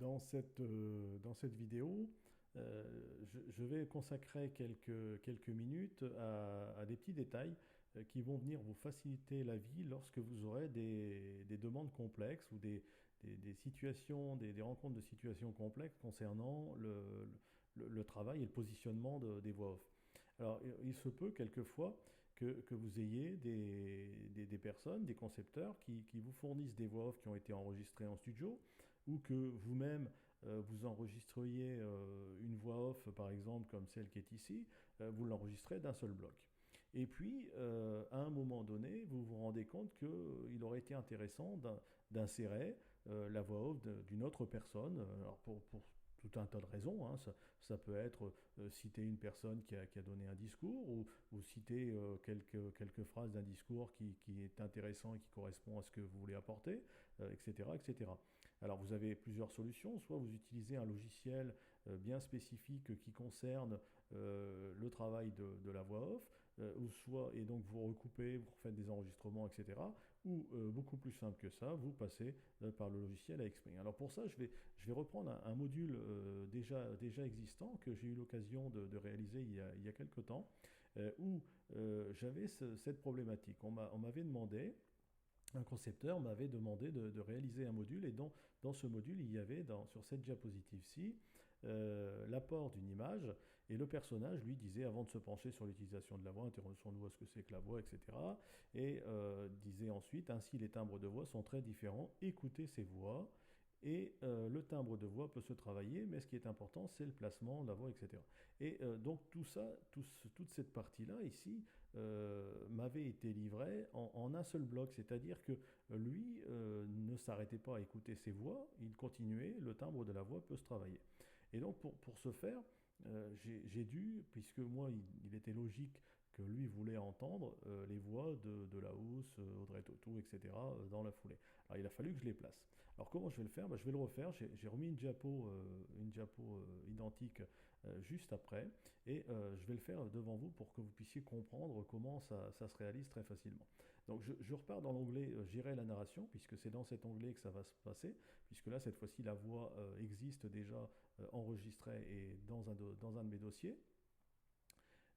Dans cette vidéo, je vais consacrer quelques minutes à des petits détails qui vont venir vous faciliter la vie lorsque vous aurez des demandes complexes ou des situations, des rencontres de situations complexes concernant le travail et le positionnement des voix off. Alors, il se peut quelquefois que vous ayez des personnes, des concepteurs qui vous fournissent des voix off qui ont été enregistrées en studio ou que vous-même vous enregistriez une voix off, par exemple, comme celle qui est ici, vous l'enregistrez d'un seul bloc. Et puis, à un moment donné, vous vous rendez compte qu'il aurait été intéressant d'insérer la voix off d'une autre personne, alors pour tout un tas de raisons, hein. Ça peut être citer une personne qui a donné un discours ou citer quelques phrases d'un discours qui est intéressant et qui correspond à ce que vous voulez apporter, etc., etc. Alors vous avez plusieurs solutions, soit vous utilisez un logiciel bien spécifique qui concerne le travail de la voix off, ou soit, et donc vous recoupez, vous refaites des enregistrements, etc. Ou beaucoup plus simple que ça, vous passez par le logiciel AXPring. Alors pour ça, je vais reprendre un module déjà existant que j'ai eu l'occasion de réaliser il y a quelque temps, où j'avais cette problématique. On m'avait demandé, un concepteur m'avait demandé de réaliser un module et dans ce module, il y avait sur cette diapositive-ci l'apport d'une image et le personnage lui disait, avant de se pencher sur l'utilisation de la voix, intéressons-nous à ce que c'est que la voix, etc. Et disait ensuite, ainsi les timbres de voix sont très différents, écoutez ces voix. Et le timbre de voix peut se travailler, mais ce qui est important, c'est le placement de la voix, etc. Et donc tout ça, toute cette partie-là, ici, m'avait été livrée en un seul bloc, c'est-à-dire que lui ne s'arrêtait pas à écouter ses voix, il continuait, le timbre de la voix peut se travailler. Et donc pour ce faire, j'ai dû, puisque moi il était logique que lui voulait entendre les voix de la Housse, Audrey Tautou, etc. Dans la foulée. Alors il a fallu que je les place. Alors comment je vais le faire? Ben, je vais le refaire. J'ai remis une diapo identique juste après et je vais le faire devant vous pour que vous puissiez comprendre comment ça se réalise très facilement. Donc je repars dans l'onglet Gérer la narration puisque c'est dans cet onglet que ça va se passer puisque là cette fois-ci la voix existe déjà enregistrée et dans un de mes dossiers.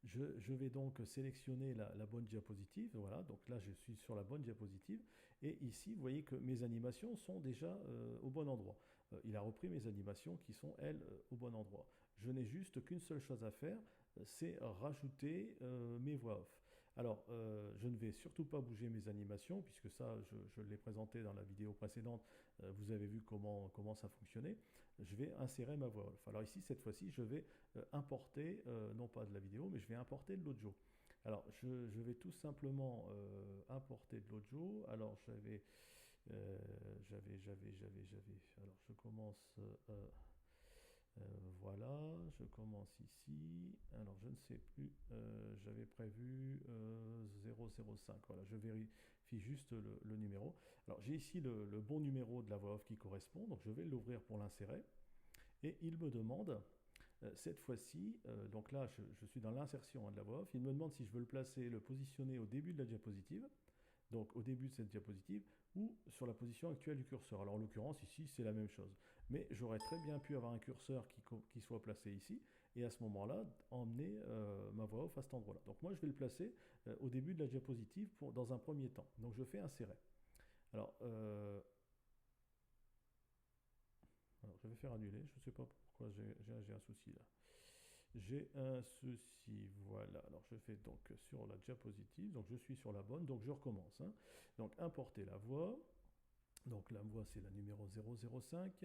Je vais donc sélectionner la bonne diapositive. Voilà, donc là je suis sur la bonne diapositive. Et ici, vous voyez que mes animations sont déjà au bon endroit. Il a repris mes animations qui sont, elles, au bon endroit. Je n'ai juste qu'une seule chose à faire, c'est rajouter mes voix off. Alors, je ne vais surtout pas bouger mes animations, puisque ça, je l'ai présenté dans la vidéo précédente. Vous avez vu comment ça fonctionnait. Je vais insérer ma voix off. Alors ici, cette fois-ci, je vais importer, non pas de la vidéo, mais je vais importer de l'audio. Alors, je vais tout simplement importer de l'audio. Alors, Alors, je commence. Voilà, je commence ici. Alors, je ne sais plus. J'avais prévu 005. Voilà, je vérifie juste le numéro. Alors, j'ai ici le bon numéro de la voix off qui correspond. Donc, je vais l'ouvrir pour l'insérer. Et il me demande cette fois-ci, donc là je suis dans l'insertion de la voix off, il me demande si je veux le placer, le positionner au début de la diapositive, donc au début de cette diapositive, ou sur la position actuelle du curseur. Alors en l'occurrence ici c'est la même chose, mais j'aurais très bien pu avoir un curseur qui soit placé ici, et à ce moment-là emmener ma voix off à cet endroit-là. Donc moi je vais le placer au début de la diapositive dans un premier temps. Donc je fais insérer. Alors, alors je vais faire annuler, je ne sais pas pourquoi j'ai un souci là. J'ai un souci, voilà. Alors je fais donc sur la diapositive, donc je suis sur la bonne, donc je recommence, hein. Donc importer la voix, donc la voix c'est la numéro 005,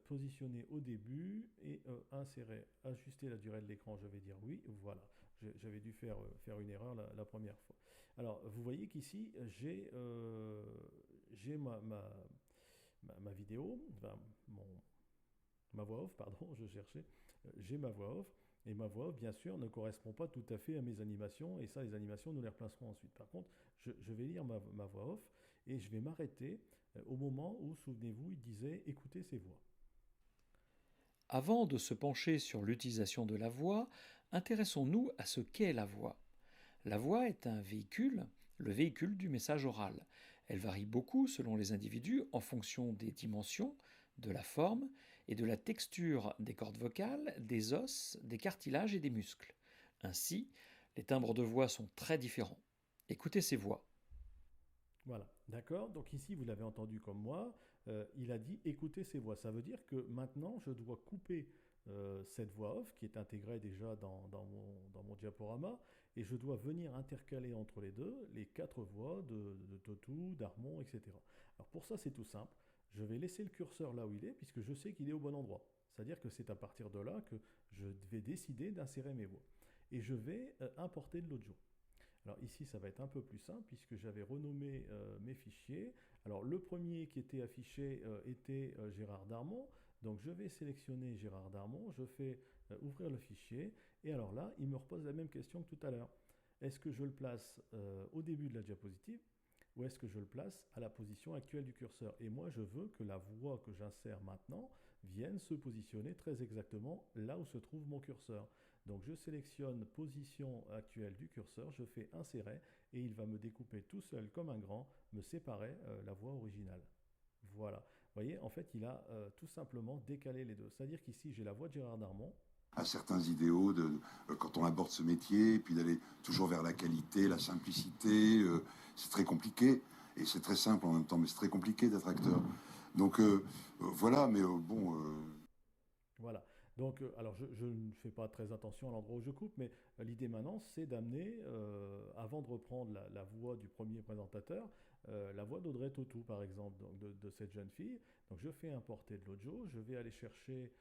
positionner au début et insérer, ajuster la durée de l'écran, je vais dire oui, voilà. J'avais dû faire une erreur la première fois. Alors vous voyez qu'ici j'ai ma vidéo, enfin, ma voix off, pardon, je cherchais, j'ai ma voix off, et ma voix off, bien sûr, ne correspond pas tout à fait à mes animations, et ça, les animations, nous les replacerons ensuite. Par contre, je vais lire ma voix off, et je vais m'arrêter au moment où, souvenez-vous, il disait écoutez ces voix. Avant de se pencher sur l'utilisation de la voix, intéressons-nous à ce qu'est la voix. La voix est un véhicule, le véhicule du message oral. Elle varie beaucoup selon les individus en fonction des dimensions, de la forme et de la texture des cordes vocales, des os, des cartilages et des muscles. Ainsi, les timbres de voix sont très différents. Écoutez ces voix. Voilà, d'accord. Donc ici, vous l'avez entendu comme moi, il a dit écoutez ces voix. Ça veut dire que maintenant, je dois couper cette voix off qui est intégrée déjà dans mon diaporama et je dois venir intercaler entre les deux les quatre voix de Totou, d'Armon, etc. Alors pour ça, c'est tout simple. Je vais laisser le curseur là où il est puisque je sais qu'il est au bon endroit. C'est-à-dire que c'est à partir de là que je vais décider d'insérer mes voix. Et je vais importer de l'audio. Alors ici, ça va être un peu plus simple puisque j'avais renommé mes fichiers. Alors le premier qui était affiché était Gérard Darmon. Donc je vais sélectionner Gérard Darmon, je fais ouvrir le fichier et alors là, il me repose la même question que tout à l'heure. Est-ce que je le place au début de la diapositive ou est-ce que je le place à la position actuelle du curseur? Et moi, je veux que la voix que j'insère maintenant vienne se positionner très exactement là où se trouve mon curseur. Donc je sélectionne position actuelle du curseur, je fais insérer et il va me découper tout seul comme un grand, me séparer la voix originale. Voilà. Vous voyez, en fait, il a tout simplement décalé les deux. C'est-à-dire qu'ici, j'ai la voix de Gérard Darmon. À certains idéaux quand on aborde ce métier, puis d'aller toujours vers la qualité, la simplicité. C'est très compliqué et c'est très simple en même temps, mais c'est très compliqué d'être acteur. Donc voilà, mais bon. Voilà. Donc, alors je ne fais pas très attention à l'endroit où je coupe, mais l'idée maintenant, c'est d'amener, avant de reprendre la voix du premier présentateur, la voix d'Audrey Tautou, par exemple, donc de cette jeune fille. Donc, je fais importer de l'audio, je vais aller chercher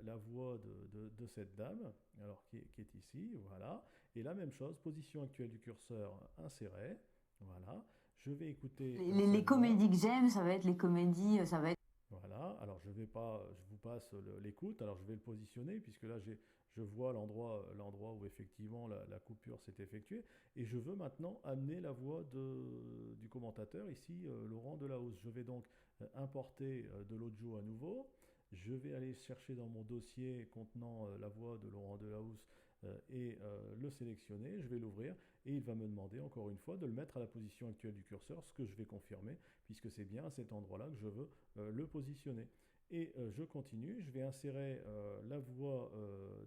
la voix de cette dame, alors qui est ici, voilà. Et la même chose, position actuelle du curseur, inséré, voilà. Je vais écouter Les comédies que j'aime, ça va être les comédies, ça va être... Voilà, alors je vous passe l'écoute, alors je vais le positionner puisque là je vois l'endroit où effectivement la coupure s'est effectuée et je veux maintenant amener la voix du commentateur ici, Laurent Delahousse. Je vais donc importer de l'audio à nouveau, je vais aller chercher dans mon dossier contenant la voix de Laurent Delahousse et le sélectionner, je vais l'ouvrir et il va me demander encore une fois de le mettre à la position actuelle du curseur, ce que je vais confirmer puisque c'est bien à cet endroit-là que je veux le positionner. Et je continue, je vais insérer la voix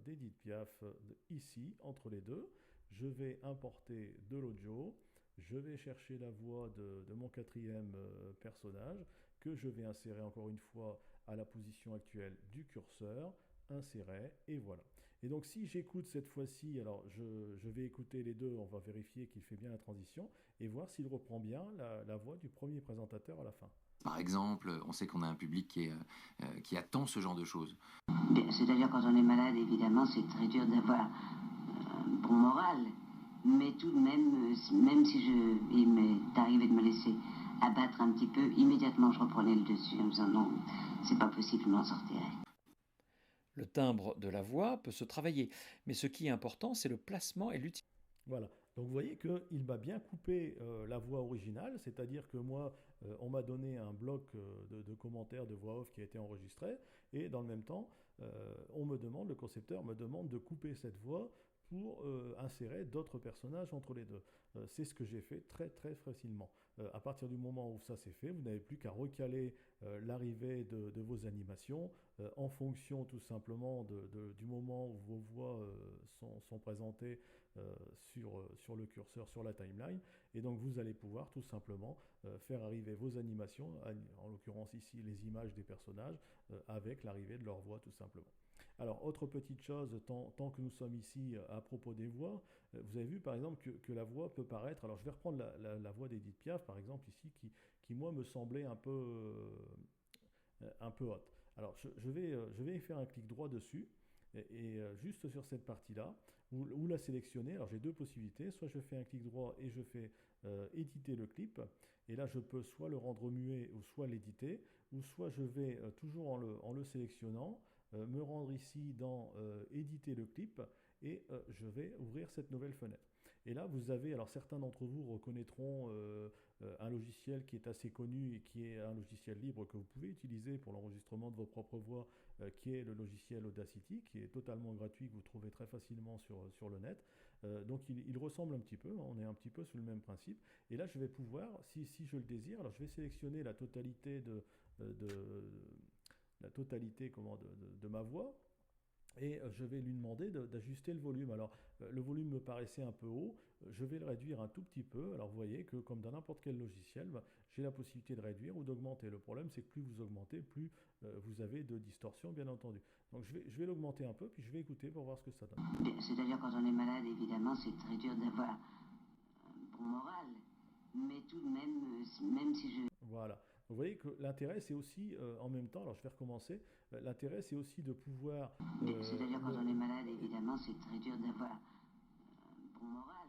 d'Edith Piaf ici, entre les deux. Je vais importer de l'audio, je vais chercher la voix de mon quatrième personnage, que je vais insérer encore une fois à la position actuelle du curseur, insérer, et voilà. Et donc si j'écoute cette fois-ci, alors je vais écouter les deux, on va vérifier qu'il fait bien la transition, et voir s'il reprend bien la voix du premier présentateur à la fin. Par exemple, on sait qu'on a un public qui attend ce genre de choses. C'est-à-dire quand on est malade, évidemment, c'est très dur d'avoir un bon moral. Mais tout de même, même si il m'est arrivé de me laisser abattre un petit peu, immédiatement je reprenais le dessus en me disant non, c'est pas possible, je m'en sortirai. Le timbre de la voix peut se travailler, mais ce qui est important, c'est le placement et l'utilisation. Voilà, donc vous voyez qu'il m'a bien coupé la voix originale, c'est-à-dire que moi, on m'a donné un bloc de commentaires de voix off qui a été enregistré, et dans le même temps, le concepteur me demande de couper cette voix pour insérer d'autres personnages entre les deux. C'est ce que j'ai fait très très facilement. À partir du moment où ça s'est fait, vous n'avez plus qu'à recaler l'arrivée de vos animations en fonction tout simplement du moment où vos voix sont présentées sur le curseur, sur la timeline. Et donc vous allez pouvoir tout simplement faire arriver vos animations, en l'occurrence ici les images des personnages, avec l'arrivée de leur voix tout simplement. Alors, autre petite chose, tant que nous sommes ici à propos des voix, vous avez vu par exemple que la voix peut paraître, alors je vais reprendre la voix d'Edith Piaf par exemple ici, qui moi me semblait un peu haute. Alors je vais faire un clic droit dessus, et juste sur cette partie-là, où la sélectionner. Alors j'ai deux possibilités, soit je fais un clic droit et je fais éditer le clip, et là je peux soit le rendre muet ou soit l'éditer, ou soit je vais toujours en le sélectionnant, me rendre ici dans éditer le clip et je vais ouvrir cette nouvelle fenêtre. Et là, vous avez, alors certains d'entre vous reconnaîtront un logiciel qui est assez connu et qui est un logiciel libre que vous pouvez utiliser pour l'enregistrement de vos propres voix, qui est le logiciel Audacity, qui est totalement gratuit, que vous trouvez très facilement sur le net. Donc il ressemble un petit peu, on est un petit peu sous le même principe. Et là, je vais pouvoir, si je le désire, alors je vais sélectionner la totalité de la totalité de ma voix. Et je vais lui demander d'ajuster le volume. Alors, le volume me paraissait un peu haut, je vais le réduire un tout petit peu. Alors, vous voyez que comme dans n'importe quel logiciel, j'ai la possibilité de réduire ou d'augmenter. Le problème, c'est que plus vous augmentez, plus vous avez de distorsion, bien entendu. Donc, je vais l'augmenter un peu, puis je vais écouter pour voir ce que ça donne. C'est-à-dire quand on est malade, évidemment, c'est très dur d'avoir un bon moral. Mais tout de même, même si je... Voilà. Vous voyez que l'intérêt, c'est aussi, en même temps, alors je vais recommencer, l'intérêt, c'est aussi de pouvoir... C'est-à-dire quand on est malade, évidemment, c'est très dur d'avoir un bon moral.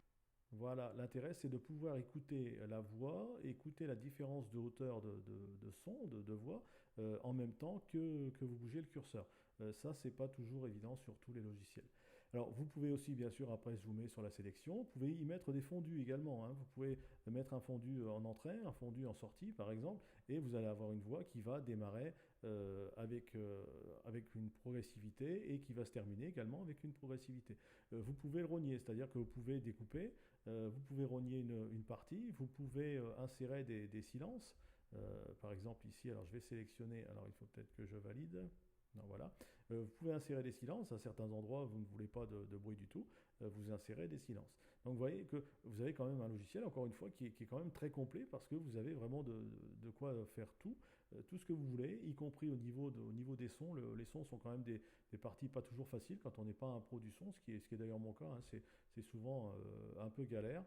Voilà, l'intérêt, c'est de pouvoir écouter la voix, écouter la différence de hauteur de son, de voix, en même temps que vous bougez le curseur. Ça, c'est pas toujours évident sur tous les logiciels. Alors, vous pouvez aussi, bien sûr, après zoomer sur la sélection, vous pouvez y mettre des fondus également, hein. Vous pouvez mettre un fondu en entrée, un fondu en sortie, par exemple, et vous allez avoir une voix qui va démarrer avec une progressivité et qui va se terminer également avec une progressivité. Vous pouvez le rogner, c'est-à-dire que vous pouvez découper, vous pouvez rogner une partie, vous pouvez insérer des silences. Par exemple ici, alors je vais sélectionner, alors il faut peut-être que je valide. Non, voilà. Vous pouvez insérer des silences, à certains endroits vous ne voulez pas de bruit du tout, vous insérez des silences. Donc vous voyez que vous avez quand même un logiciel, encore une fois, qui est quand même très complet parce que vous avez vraiment de quoi faire tout ce que vous voulez, y compris au niveau des sons. Les sons sont quand même des parties pas toujours faciles quand on n'est pas un pro du son, ce qui est d'ailleurs mon cas, hein. C'est souvent un peu galère.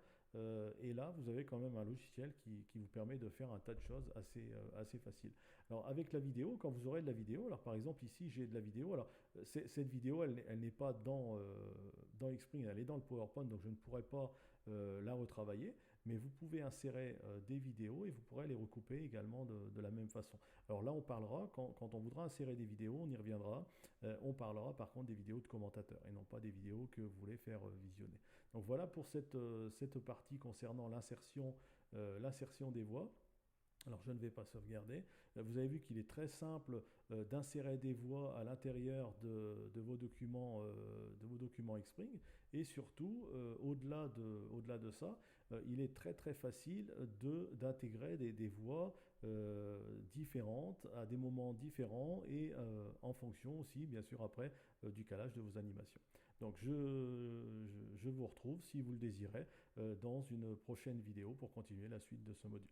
Et là, vous avez quand même un logiciel qui vous permet de faire un tas de choses assez faciles. Alors avec la vidéo, quand vous aurez de la vidéo, alors par exemple ici j'ai de la vidéo, alors cette vidéo elle n'est pas dans Xpring, elle est dans le PowerPoint, donc je ne pourrai pas la retravailler, mais vous pouvez insérer des vidéos et vous pourrez les recouper également de la même façon. Alors là on parlera, quand on voudra insérer des vidéos, on y reviendra, on parlera par contre des vidéos de commentateurs et non pas des vidéos que vous voulez faire visionner. Donc voilà pour cette partie concernant l'insertion des voix. Alors je ne vais pas sauvegarder. Vous avez vu qu'il est très simple d'insérer des voix à l'intérieur de vos documents Xpring. Et surtout, au-delà de ça, il est très très facile d'intégrer des voix différentes à des moments différents et en fonction aussi, bien sûr, après du calage de vos animations. Donc je vous retrouve, si vous le désirez, dans une prochaine vidéo pour continuer la suite de ce module.